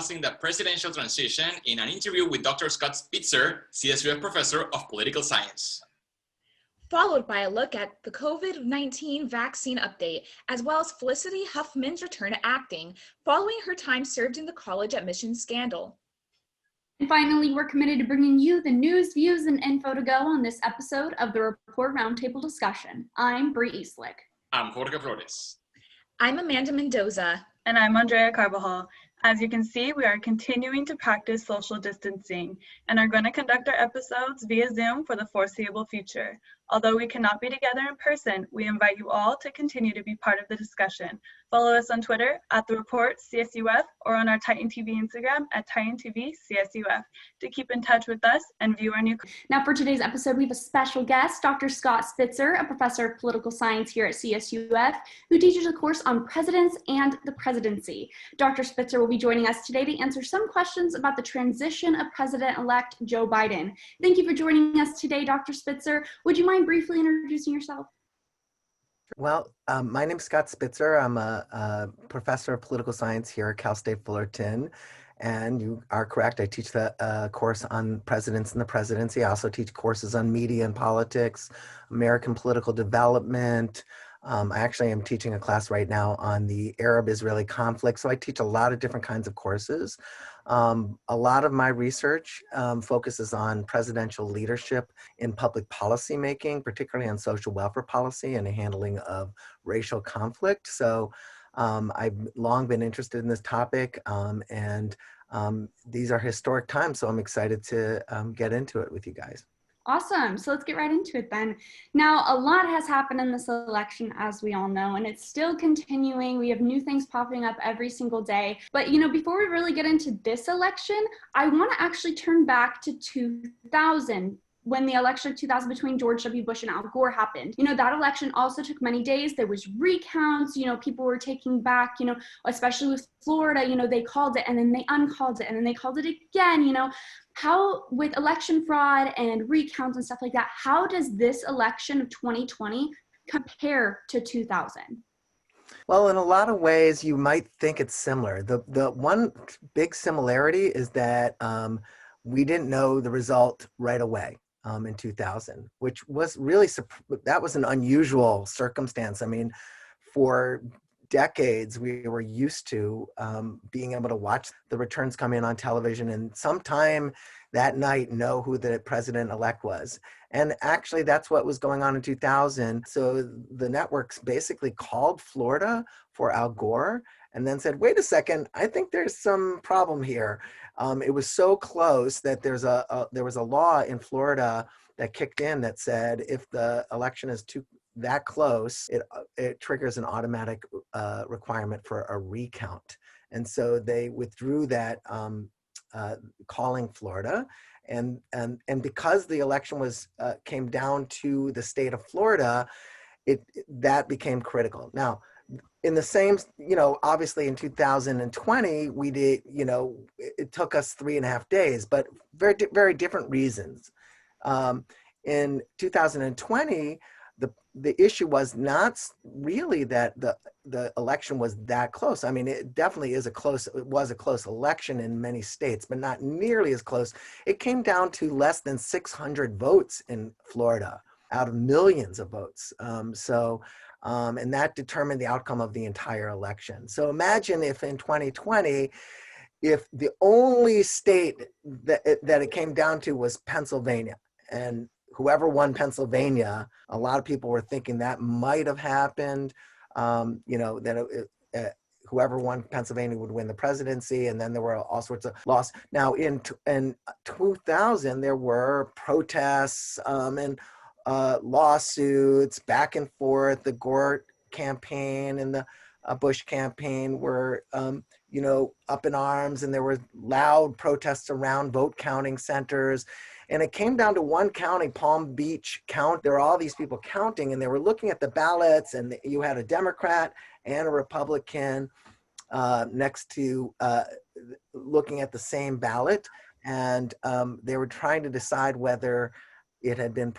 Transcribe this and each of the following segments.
discussing the presidential transition in an interview with Dr. Scott Spitzer, CSUF Professor of Political Science. Followed by a look at the COVID-19 vaccine update, as well as Felicity Huffman's return to acting, following her time served in the college admissions scandal. And finally, we're committed to bringing you the news, views, and info to go on this episode of the Report Roundtable Discussion. I'm Bree Eastlick. I'm Jorge Flores. I'm Amanda Mendoza. And I'm Andrea Carbajal. As you can see, we are continuing to practice social distancing and are going to conduct our episodes via Zoom for the foreseeable future. Although we cannot be together in person, we invite you all to continue to be part of the discussion. Follow us on Twitter at The Report CSUF or on our Titan TV Instagram at Titan TV CSUF to keep in touch with us and view our new. Now for today's episode, we have a special guest, Dr. Scott Spitzer, a professor of political science here at CSUF, who teaches a course on presidents and the presidency. Dr. Spitzer will be joining us today to answer some questions about the transition of President-elect Joe Biden. Thank you for joining us today, Dr. Spitzer. Would you mind briefly introducing yourself? Well, my name is Scott Spitzer. I'm a professor of political science here at Cal State Fullerton. And you are correct. I teach the course on presidents and the presidency. I also teach courses on media and politics, American political development. I actually am teaching a class right now on the Arab-Israeli conflict. So I teach a lot of different kinds of courses. A lot of my research focuses on presidential leadership in public policy making, particularly on social welfare policy and the handling of racial conflict. So I've long been interested in this topic, and these are historic times, so I'm excited to get into it with you guys. Awesome. So let's get right into it then. Now, a lot has happened in this election, as we all know, and it's still continuing. We have new things popping up every single day. But, before we really get into this election, I want to actually turn back to 2000. When the election of 2000 between George W. Bush and Al Gore happened. That election also took many days. There was recounts, people were taking back, especially with Florida, they called it and then they uncalled it and then they called it again, How, with election fraud and recounts and stuff like that, how does this election of 2020 compare to 2000? Well, in a lot of ways, you might think it's similar. The one big similarity is that we didn't know the result right away. In 2000, which was really, that was an unusual circumstance. I mean, for decades, we were used to being able to watch the returns come in on television and sometime that night know who the president-elect was. And actually, that's what was going on in 2000. So the networks basically called Florida for Al Gore and then said, wait a second, I think there's some problem here. It was so close that there was a law in Florida that kicked in that said if the election is that close, it triggers an automatic requirement for a recount. And so they withdrew that calling Florida. And because the election came down to the state of Florida, that became critical. Now, in the same, obviously in 2020, we did, it took us 3.5 days, but very, very different reasons. In 2020, the issue was not really that the election was that close. I mean, it definitely was a close election in many states, but not nearly as close. It came down to less than 600 votes in Florida out of millions of votes. And that determined the outcome of the entire election. So imagine if in 2020, if the only state that it came down to was Pennsylvania, and whoever won Pennsylvania, a lot of people were thinking that might have happened, that whoever won Pennsylvania would win the presidency, and then there were all sorts of loss. Now in 2000, there were protests and lawsuits back and forth. The Gore campaign and the Bush campaign were, up in arms, and there were loud protests around vote counting centers. And it came down to one county, Palm Beach County. There were all these people counting, and they were looking at the ballots, and you had a Democrat and a Republican next to looking at the same ballot. And they were trying to decide whether it had been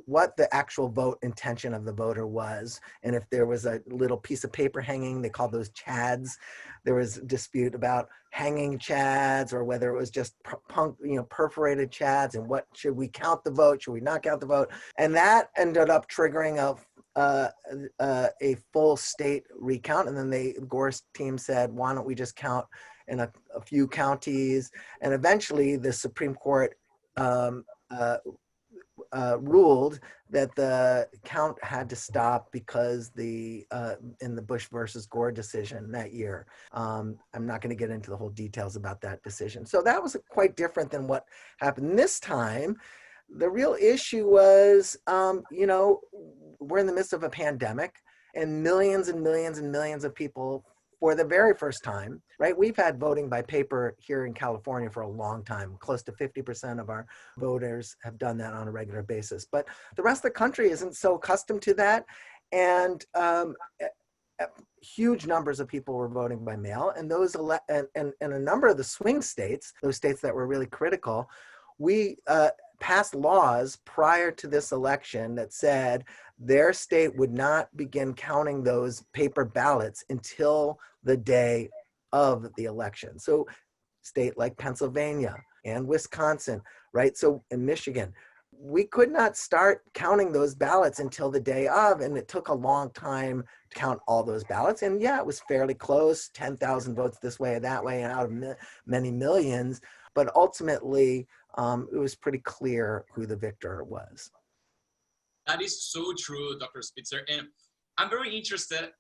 what the actual vote intention of the voter was. And if there was a little piece of paper hanging, they called those chads. There was a dispute about hanging chads or whether it was just perforated chads, and what should we count the vote? Should we not count the vote? And that ended up triggering a full state recount. And then Gore's team said, why don't we just count in a few counties? And eventually the Supreme Court ruled that the count had to stop because in the Bush versus Gore decision that year. I'm not going to get into the whole details about that decision. So that was quite different than what happened this time. The real issue was, we're in the midst of a pandemic, and millions and millions and millions of people, for the very first time, right? We've had voting by paper here in California for a long time. Close to 50% of our voters have done that on a regular basis. But the rest of the country isn't so accustomed to that. And huge numbers of people were voting by mail. And and a number of the swing states, those states that were really critical, we passed laws prior to this election that said their state would not begin counting those paper ballots until the day of the election. So state like Pennsylvania and Wisconsin, right? So in Michigan, we could not start counting those ballots until the day of, and it took a long time to count all those ballots. And yeah, it was fairly close, 10,000 votes this way or that way, and out of many millions. But ultimately, it was pretty clear who the victor was. That is so true, Dr. Spitzer. And I'm very interested,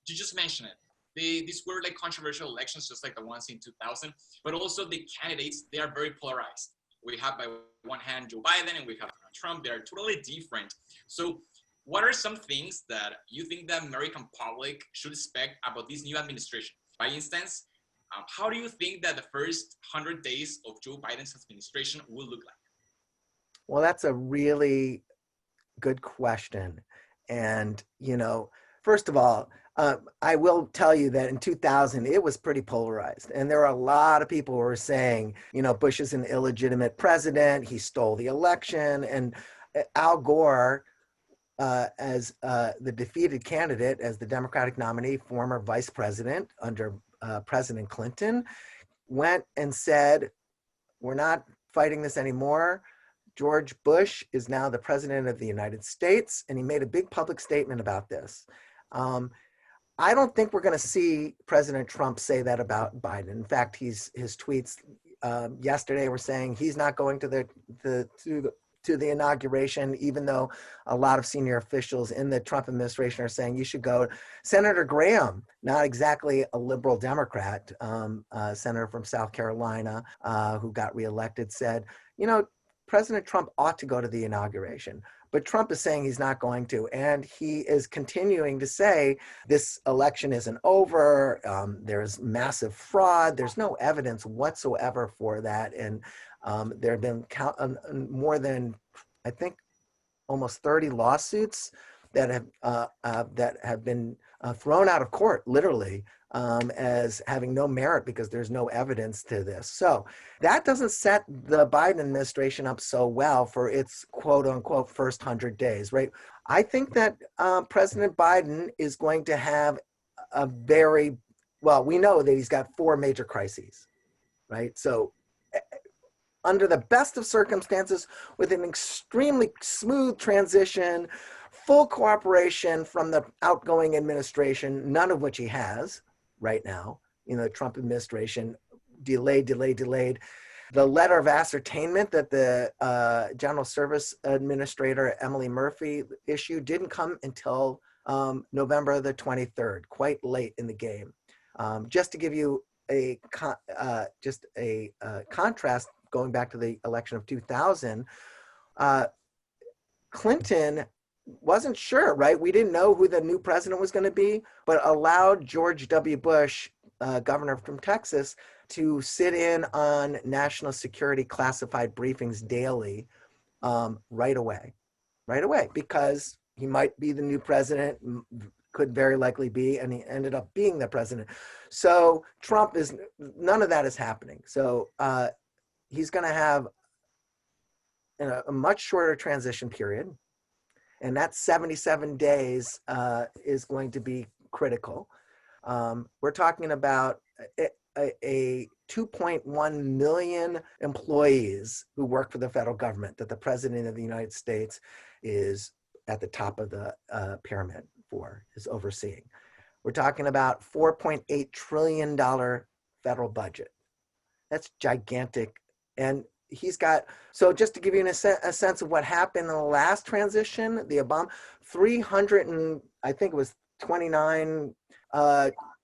you just mentioned it. These were like controversial elections, just like the ones in 2000, but also the candidates, they are very polarized. We have by one hand Joe Biden and we have Trump. They are totally different. So what are some things that you think the American public should expect about this new administration? For instance, how do you think that the first 100 days of Joe Biden's administration will look like? Well, that's a really good question. And, first of all, I will tell you that in 2000, it was pretty polarized. And there were a lot of people who were saying, Bush is an illegitimate president. He stole the election. And Al Gore, as the defeated candidate, as the Democratic nominee, former vice president under President Clinton, went and said, we're not fighting this anymore. George Bush is now the president of the United States, and he made a big public statement about this. I don't think we're going to see President Trump say that about Biden. In fact, his tweets yesterday were saying he's not going to the inauguration, even though a lot of senior officials in the Trump administration are saying you should go. Senator Graham, not exactly a liberal Democrat, senator from South Carolina, who got reelected, said, President Trump ought to go to the inauguration. But Trump is saying he's not going to, and he is continuing to say this election isn't over. There's massive fraud. There's no evidence whatsoever for that, and there have been more than, I think, almost 30 lawsuits that have been thrown out of court, literally, as having no merit because there's no evidence to this. So that doesn't set the Biden administration up so well for its quote unquote first 100 days, right? I think that President Biden is going to have we know that he's got 4 major crises, right? So under the best of circumstances, with an extremely smooth transition, full cooperation from the outgoing administration, none of which he has right now. The Trump administration delayed. The letter of ascertainment that the General Service Administrator, Emily Murphy, issued didn't come until November the 23rd, quite late in the game. Just to give you a contrast, going back to the election of 2000, Clinton wasn't sure, right? We didn't know who the new president was going to be, but allowed George W. Bush, governor from Texas, to sit in on national security classified briefings daily right away, because he might be the new president, could very likely be, and he ended up being the president. So none of that is happening. So he's going to have a much shorter transition period. And that 77 days is going to be critical. We're talking about a 2.1 million employees who work for the federal government that the President of the United States is at the top of the pyramid for, is overseeing. We're talking about $4.8 trillion federal budget. That's gigantic. And he's got, so just to give you a sense of what happened in the last transition, the Obama, 300 and I think it was 29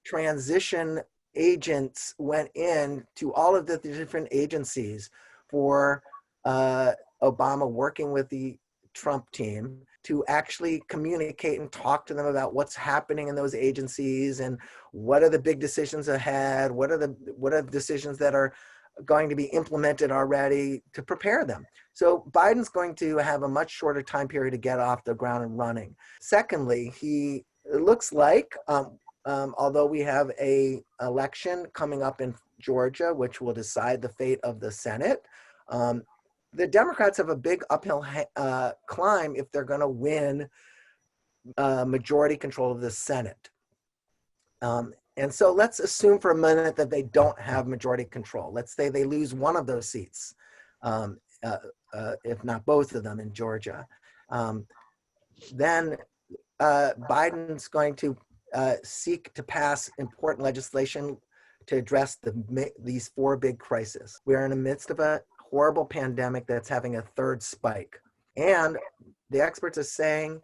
transition agents went in to all of the different agencies for Obama working with the Trump team to actually communicate and talk to them about what's happening in those agencies and what are the big decisions ahead, what are the decisions that are going to be implemented already to prepare them. So Biden's going to have a much shorter time period to get off the ground and running. Secondly, it looks like, although we have a election coming up in Georgia, which will decide the fate of the Senate, the Democrats have a big uphill climb if they're going to win majority control of the Senate. And so let's assume for a minute that they don't have majority control. Let's say they lose one of those seats, if not both of them in Georgia. Then Biden's going to seek to pass important legislation to address these four big crises. We're in the midst of a horrible pandemic that's having a third spike. And the experts are saying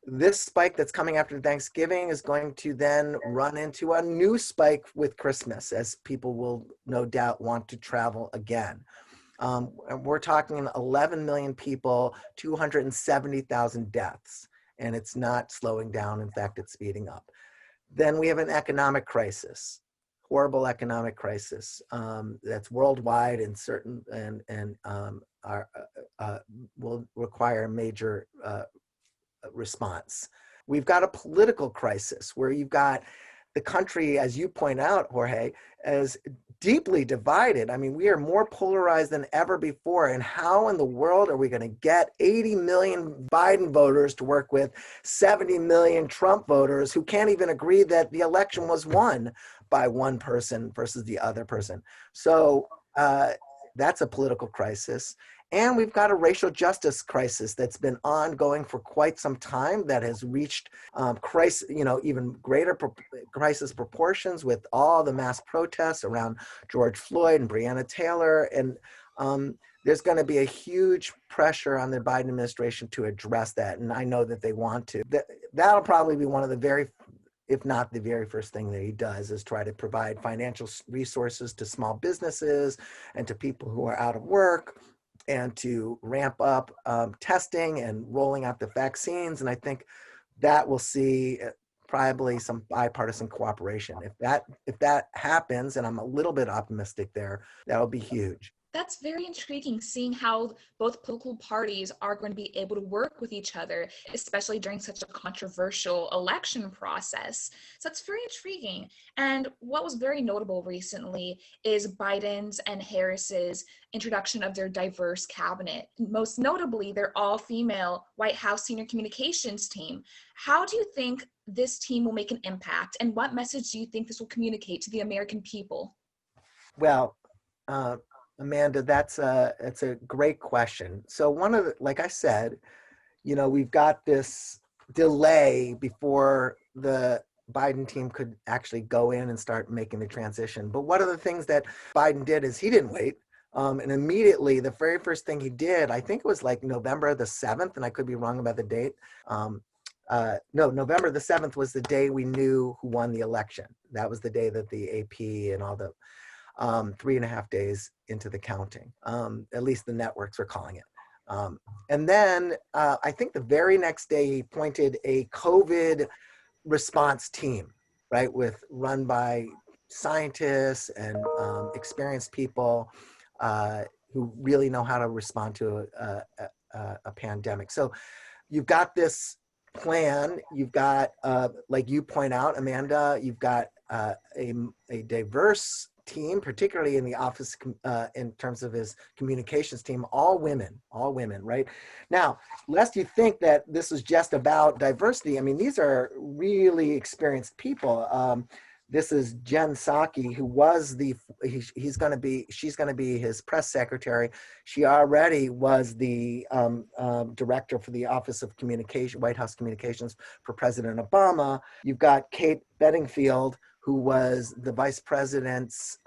this spike that's coming after Thanksgiving is going to then run into a new spike with Christmas, as people will no doubt want to travel again. And we're talking 11 million people, 270,000 deaths, and it's not slowing down. In fact, it's speeding up. Then we have an economic crisis, horrible economic crisis that's worldwide and will require a major response. We've got a political crisis where you've got the country, as you point out, Jorge, as deeply divided. I mean, we are more polarized than ever before. And how in the world are we going to get 80 million Biden voters to work with 70 million Trump voters who can't even agree that the election was won by one person versus the other person? So that's a political crisis. And we've got a racial justice crisis that's been ongoing for quite some time that has reached even greater crisis proportions with all the mass protests around George Floyd and Breonna Taylor. And there's going to be a huge pressure on the Biden administration to address that. And I know that they want to. That'll probably be one of the if not the very first thing that he does, is try to provide financial resources to small businesses and to people who are out of work, and to ramp up testing and rolling out the vaccines. And I think that will see probably some bipartisan cooperation. If that happens, and I'm a little bit optimistic there, that'll be huge. That's very intriguing, seeing how both political parties are going to be able to work with each other, especially during such a controversial election process. So it's very intriguing. And what was very notable recently is Biden's and Harris's introduction of their diverse cabinet. Most notably, their all-female White House senior communications team. How do you think this team will make an impact, and what message do you think this will communicate to the American people? Well, Amanda, it's a great question. So like I said, we've got this delay before the Biden team could actually go in and start making the transition. But one of the things that Biden did is he didn't wait. And immediately, the very first thing he did, I think it was like November the 7th, and I could be wrong about the date. No, November the 7th was the day we knew who won the election. That was the day that the AP and all the 3.5 days into the counting. At least the networks were calling it. And then I think the very next day he appointed a COVID response team, right, run by scientists and experienced people who really know how to respond to a pandemic. So you've got this plan. You've got, like you point out, Amanda, you've got a diverse team, particularly in the office, in terms of his communications team, all women, right? Now, lest you think that this is just about diversity, I mean, these are really experienced people. This is Jen Psaki, who was she's going to be his press secretary. She already was the director for the Office of Communication, White House Communications for President Obama. You've got Kate Bedingfield, who was the vice president's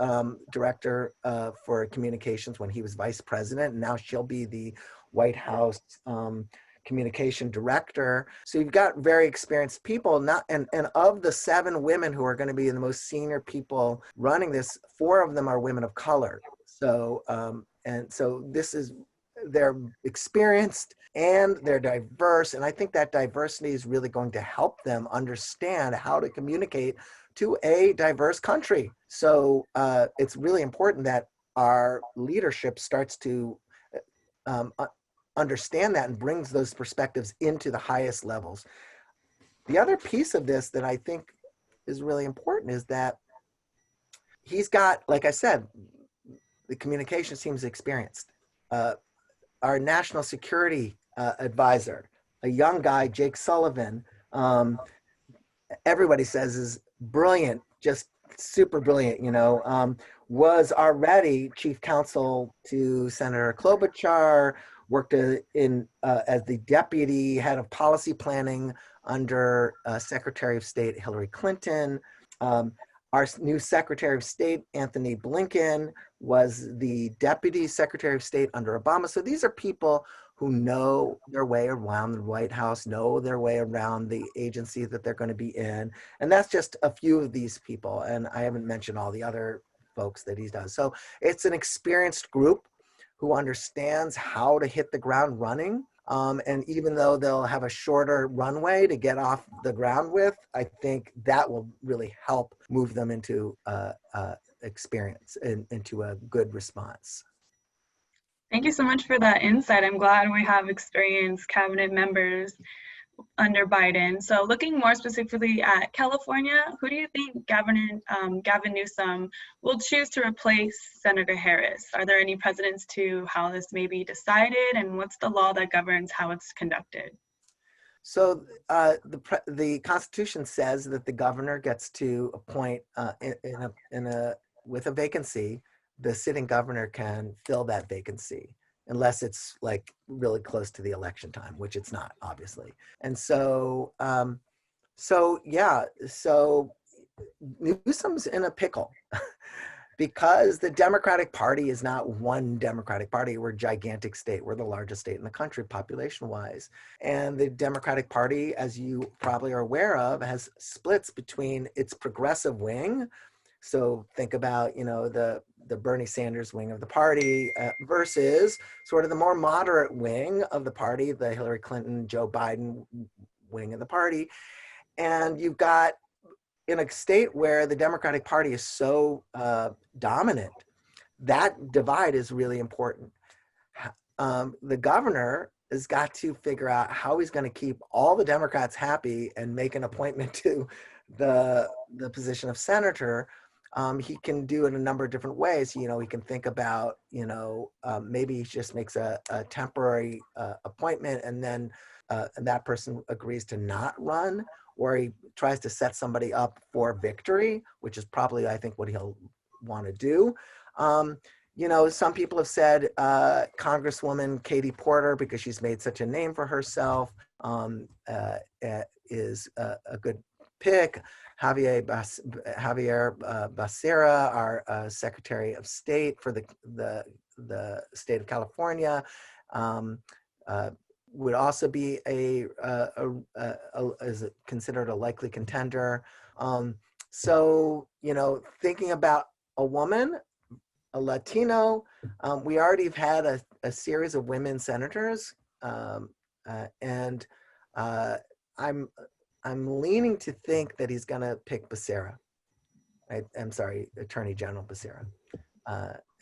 director for communications when he was vice president. And now she'll be the White House communication director. So you've got very experienced people, and of the 7 women who are going to be the most senior people running this, 4 of them are women of color. So they're experienced and they're diverse. And I think that diversity is really going to help them understand how to communicate to a diverse country. So it's really important that our leadership starts to understand that and brings those perspectives into the highest levels. The other piece of this that I think is really important is that he's got, like I said, the communications team's experienced. Our national security advisor, a young guy, Jake Sullivan, everybody says is brilliant, just super brilliant, was already chief counsel to Senator Klobuchar, worked as the deputy head of policy planning under Secretary of State Hillary Clinton. Our new Secretary of State, Anthony Blinken, was the Deputy Secretary of State under Obama. So these are people who know their way around the White House, know their way around the agency that they're going to be in. And that's just a few of these people. And I haven't mentioned all the other folks that he does. So it's an experienced group who understands how to hit the ground running. And even though they'll have a shorter runway to get off the ground with, I think that will really help move them into experience and into a good response. Thank you so much for that insight. I'm glad we have experienced cabinet members under Biden. So looking more specifically at California, who do you think Gavin Newsom will choose to replace Senator Harris? Are there any precedents to how this may be decided, and what's the law that governs how it's conducted? So the Constitution says that the governor gets to appoint with a vacancy. The sitting governor can fill that vacancy unless it's like really close to the election time, which it's not, obviously. And so, so Newsom's in a pickle because the Democratic Party is not one Democratic Party. We're a gigantic state. We're the largest state in the country population-wise. And the Democratic Party, as you probably are aware of, has splits between its progressive wing. So think about, the Bernie Sanders wing of the party versus sort of the more moderate wing of the party, the Hillary Clinton, Joe Biden wing of the party. And you've got, in a state where the Democratic Party is so dominant, that divide is really important. The governor has got to figure out how he's going to keep all the Democrats happy and make an appointment to the position of senator. He can do it a number of different ways. He can think about, maybe he just makes a temporary appointment and then that person agrees to not run, or he tries to set somebody up for victory, which is probably, I think, what he'll want to do. Some people have said Congresswoman Katie Porter, because she's made such a name for herself, is a good pick. Javier Becerra, our Secretary of State for the state of California, would also be is considered a likely contender. So thinking about a woman, a Latino, we already have had a series of women senators, and I'm leaning to think that he's going to pick Becerra. I'm sorry, Attorney General Becerra.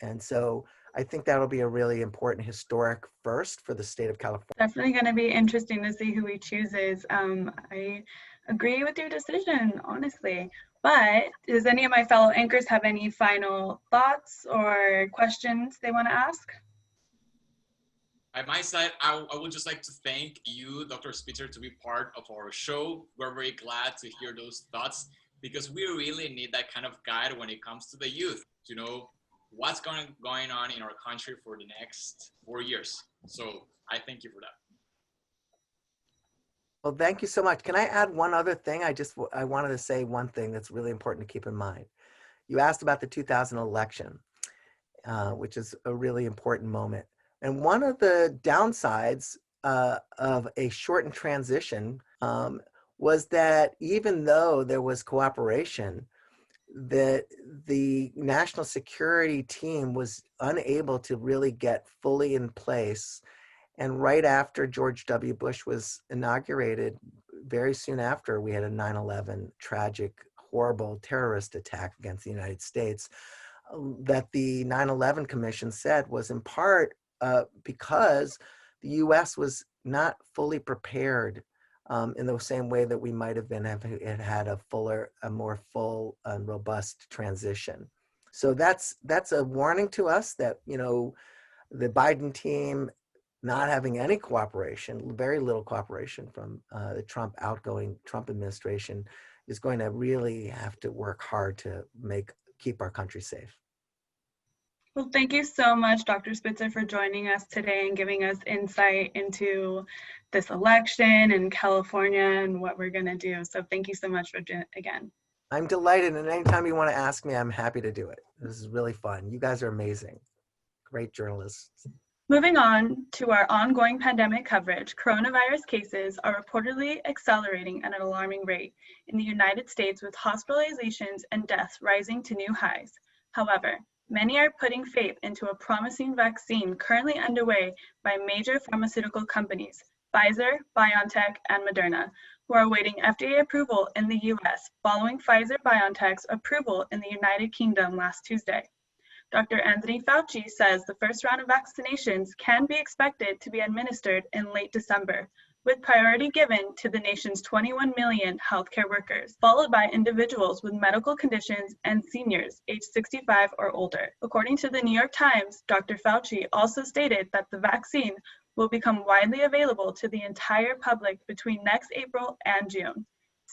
And so I think that'll be a really important historic first for the state of California. Definitely going to be interesting to see who he chooses. I agree with your decision, honestly. But does any of my fellow anchors have any final thoughts or questions they want to ask? At my side, I would just like to thank you, Dr. Spitzer, to be part of our show. We're very glad to hear those thoughts because we really need that kind of guide when it comes to the youth, to know what's going on in our country for the next 4 years. So I thank you for that. Well, thank you so much. Can I add one other thing? I wanted to say one thing that's really important to keep in mind. You asked about the 2000 election, which is a really important moment. And one of the downsides of a shortened transition was that even though there was cooperation, that the national security team was unable to really get fully in place. And right after George W. Bush was inaugurated, very soon after, we had a 9/11 tragic, horrible terrorist attack against the United States that the 9/11 Commission said was in part because the U.S. was not fully prepared in the same way that we might have been if it had a more full and robust transition. So that's a warning to us that, you know, the Biden team not having any cooperation, very little cooperation from the outgoing Trump administration, is going to really have to work hard to keep our country safe. Well, thank you so much, Dr. Spitzer, for joining us today and giving us insight into this election in California and what we're going to do. So thank you so much again. I'm delighted, and anytime you want to ask me, I'm happy to do it. This is really fun. You guys are amazing. Great journalists. Moving on to our ongoing pandemic coverage, coronavirus cases are reportedly accelerating at an alarming rate in the United States, with hospitalizations and deaths rising to new highs. However, many are putting faith into a promising vaccine currently underway by major pharmaceutical companies, Pfizer, BioNTech, and Moderna, who are awaiting FDA approval in the US following Pfizer-BioNTech's approval in the United Kingdom last Tuesday. Dr. Anthony Fauci says the first round of vaccinations can be expected to be administered in late December, with priority given to the nation's 21 million healthcare workers, followed by individuals with medical conditions and seniors aged 65 or older. According to the New York Times, Dr. Fauci also stated that the vaccine will become widely available to the entire public between next April and June.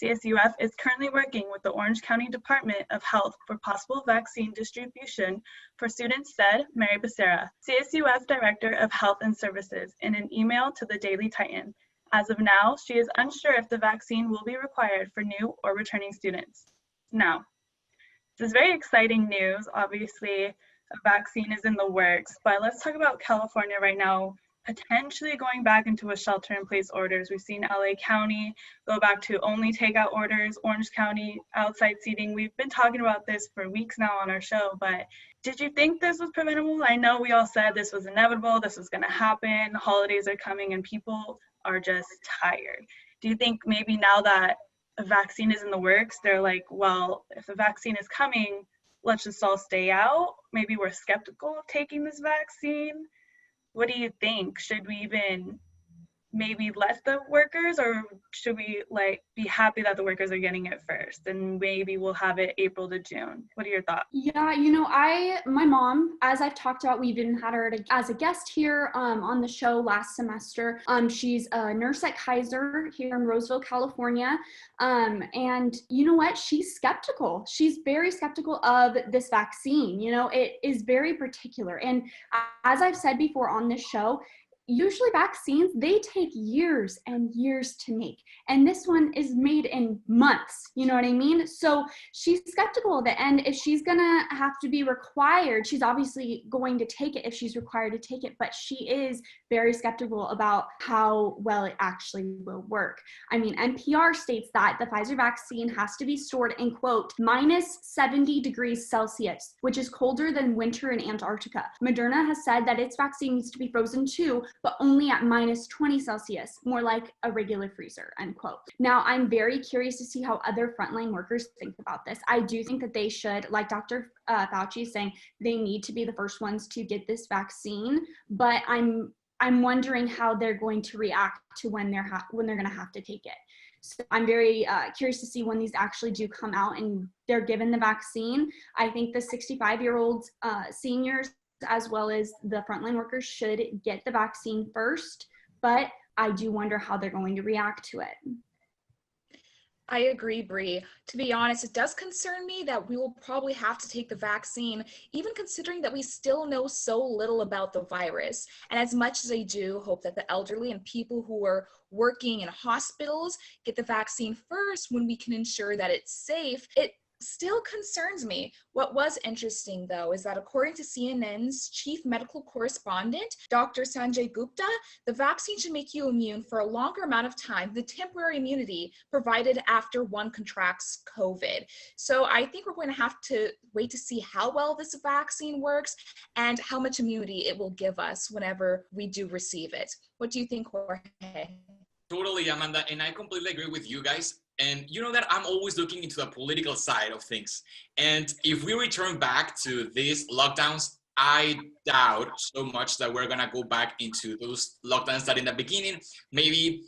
CSUF is currently working with the Orange County Department of Health for possible vaccine distribution for students, said Mary Becerra, CSUF Director of Health and Services, in an email to the Daily Titan. As of now, she is unsure if the vaccine will be required for new or returning students. Now, this is very exciting news. Obviously, a vaccine is in the works, but let's talk about California right now, potentially going back into a shelter-in-place orders. We've seen LA County go back to only takeout orders, Orange County outside seating. We've been talking about this for weeks now on our show, but did you think this was preventable? I know we all said this was inevitable, this was gonna happen, the holidays are coming and people are just tired. Do you think maybe now that a vaccine is in the works, they're like, well, if the vaccine is coming, let's just all stay out? Maybe we're skeptical of taking this vaccine? What do you think? Should we even maybe let the workers, or should we be happy that the workers are getting it first and maybe we'll have it April to June? What are your thoughts? Yeah, my mom, as I've talked about, we even had her as a guest here on the show last semester. She's a nurse at Kaiser here in Roseville, California. And you know what? She's skeptical. She's very skeptical of this vaccine. You know, it is very particular. And as I've said before on this show, usually vaccines, they take years and years to make. And this one is made in months, you know what I mean? So she's skeptical of it. And if she's gonna have to be required, she's obviously going to take it if she's required to take it, but she is very skeptical about how well it actually will work. I mean, NPR states that the Pfizer vaccine has to be stored in, quote, -70 degrees Celsius, which is colder than winter in Antarctica. Moderna has said that its vaccine needs to be frozen too, but only at -20 Celsius, more like a regular freezer, end quote. Now, I'm very curious to see how other frontline workers think about this. I do think that they should, like Dr. Fauci is saying, they need to be the first ones to get this vaccine, but I'm wondering how they're going to react to when they're going to have to take it. So I'm very curious to see when these actually do come out and they're given the vaccine. I think the 65-year-old seniors as well as the frontline workers should get the vaccine first, but I do wonder how they're going to react to it. I agree, Bree. To be honest, it does concern me that we will probably have to take the vaccine, even considering that we still know so little about the virus. And as much as I do hope that the elderly and people who are working in hospitals get the vaccine first when we can ensure that it's safe, it still concerns me. What was interesting, though, is that according to CNN's chief medical correspondent, Dr. Sanjay Gupta, the vaccine should make you immune for a longer amount of time than temporary immunity provided after one contracts COVID. So I think we're going to have to wait to see how well this vaccine works and how much immunity it will give us whenever we do receive it. What do you think, Jorge? Totally, Amanda, and I completely agree with you guys. And you know that I'm always looking into the political side of things. And if we return back to these lockdowns, I doubt so much that we're gonna go back into those lockdowns that in the beginning, maybe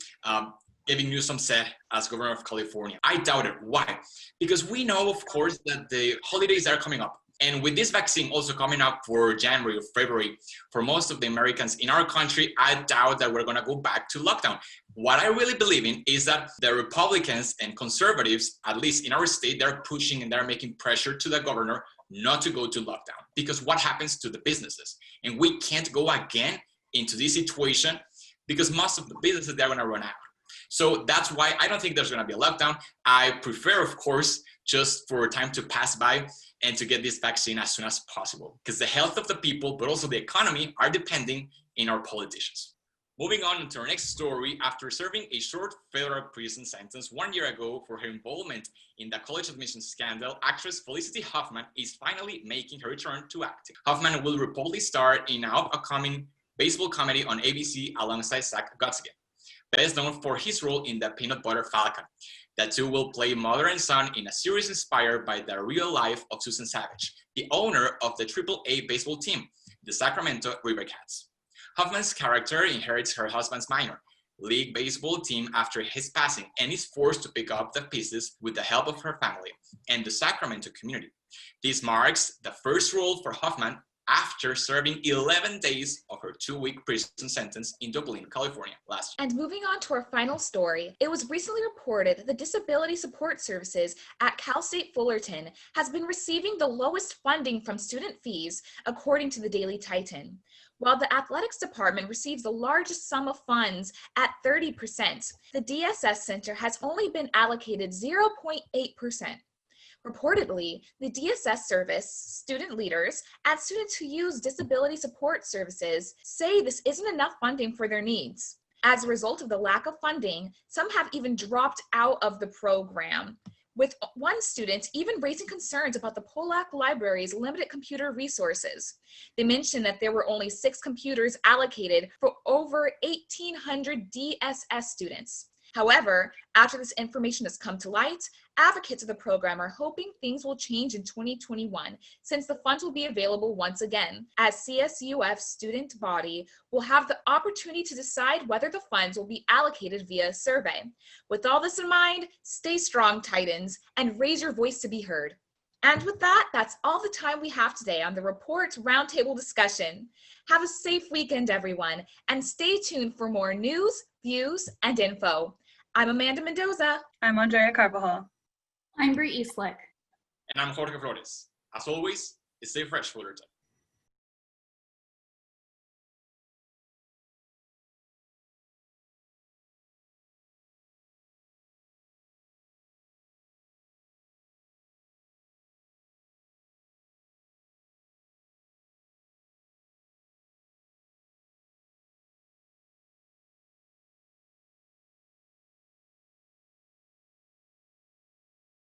Gavin Newsom said as governor of California. I doubt it. Why? Because we know, of course, that the holidays are coming up. And with this vaccine also coming up for January or February, for most of the Americans in our country, I doubt that we're gonna go back to lockdown. What I really believe in is that the Republicans and conservatives, at least in our state, they're pushing and they're making pressure to the governor not to go to lockdown. Because what happens to the businesses? And we can't go again into this situation because most of the businesses, they're gonna run out. So that's why I don't think there's gonna be a lockdown. I prefer, of course, just for time to pass by and to get this vaccine as soon as possible. Because the health of the people, but also the economy, are depending in our politicians. Moving on to our next story, after serving a short federal prison sentence 1 year ago for her involvement in the college admissions scandal, actress Felicity Huffman is finally making her return to acting. Huffman will reportedly star in an upcoming baseball comedy on ABC alongside Zach Gottsagen, best known for his role in The Peanut Butter Falcon. The two will play mother and son in a series inspired by the real life of Susan Savage, the owner of the AAA baseball team, the Sacramento River Cats. Huffman's character inherits her husband's minor league baseball team after his passing and is forced to pick up the pieces with the help of her family and the Sacramento community. This marks the first role for Huffman after serving 11 days of her 2-week prison sentence in Dublin, California last year. And moving on to our final story, it was recently reported that the Disability Support Services at Cal State Fullerton has been receiving the lowest funding from student fees, according to the Daily Titan. While the athletics department receives the largest sum of funds at 30%, the DSS Center has only been allocated 0.8%. Reportedly, the DSS service, student leaders, and students who use disability support services say this isn't enough funding for their needs. As a result of the lack of funding, some have even dropped out of the program, with one student even raising concerns about the Pollack Library's limited computer resources. They mentioned that there were only 6 computers allocated for over 1,800 DSS students. However, after this information has come to light, advocates of the program are hoping things will change in 2021, since the funds will be available once again, as CSUF student body will have the opportunity to decide whether the funds will be allocated via a survey. With all this in mind, stay strong, Titans, and raise your voice to be heard. And with that, that's all the time we have today on the Report Roundtable Discussion. Have a safe weekend, everyone, and stay tuned for more news, views, and info. I'm Amanda Mendoza. I'm Andrea Carvajal. I'm Bree Eastlick. And I'm Jorge Flores. As always, stay fresh, Fullerton.